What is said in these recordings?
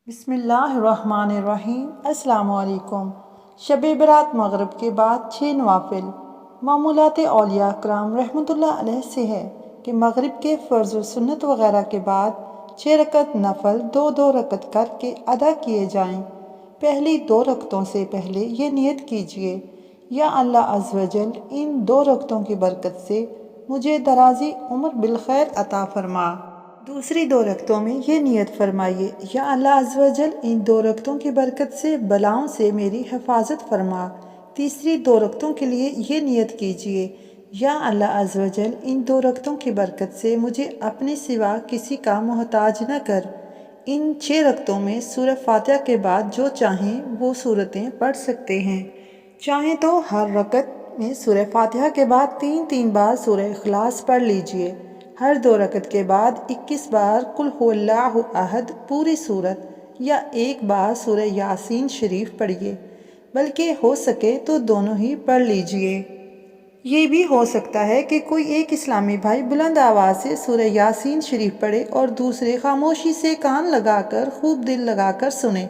بسم اللہ الرحمن الرحیم۔ السلام علیکم۔ شب برات مغرب کے بعد 6 نوافل۔ معمولات اولیاء کرام رحمۃ اللہ علیہ سے ہے کہ مغرب کے فرض و سنت وغیرہ کے بعد 6 رکعت نفل 2 رکعت کر کے ادا کیے جائیں۔ پہلی 2 رکعتوں سے پہلے یہ نیت کیجیے، یا اللہ عز و جل ان 2 رکعتوں کی برکت سے مجھے درازی عمر بالخیر عطا فرما۔ دوسری 2 رکعتوں میں یہ نیت فرمائیے، یا اللہ عز و جل ان 2 رکعتوں کی برکت سے بلاؤں سے میری حفاظت فرما۔ تیسری 2 رکعتوں کے لیے یہ نیت کیجیے، یا اللہ عز و جل ان 2 رکعتوں کی برکت سے مجھے اپنے سوا کسی کا محتاج نہ کر۔ ان 6 رکعتوں میں سورہ فاتحہ کے بعد جو چاہیں وہ سورتیں پڑھ سکتے ہیں۔ چاہیں تو ہر رکعت میں سورہ فاتحہ کے بعد 3 بار سورہ اخلاص پڑھ لیجیے۔ ہر 2 رکعت کے بعد 21 بار قل هو اللہ احد پوری سورت یا 1 بار سورہ یاسین شریف پڑھیے، بلکہ ہو سکے تو دونوں ہی پڑھ لیجیے۔ یہ بھی ہو سکتا ہے کہ کوئی ایک اسلامی بھائی بلند آواز سے سورہ یاسین شریف پڑھے اور دوسرے خاموشی سے کان لگا کر خوب دل لگا کر سنے۔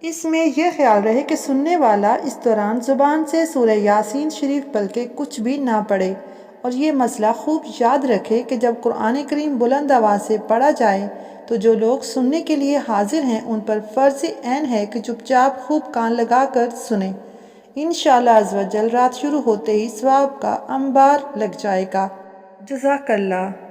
اس میں یہ خیال رہے کہ سننے والا اس دوران زبان سے سورہ یاسین شریف بلکہ کچھ بھی نہ پڑھے، اور یہ مسئلہ خوب یاد رکھے کہ جب قرآن کریم بلند آواز سے پڑھا جائے تو جو لوگ سننے کے لیے حاضر ہیں ان پر فرض عین ہے کہ چپ چاپ خوب کان لگا کر سنیں۔ انشاءاللہ عز و جل رات شروع ہوتے ہی ثواب کا انبار لگ جائے گا۔ جزاک اللہ۔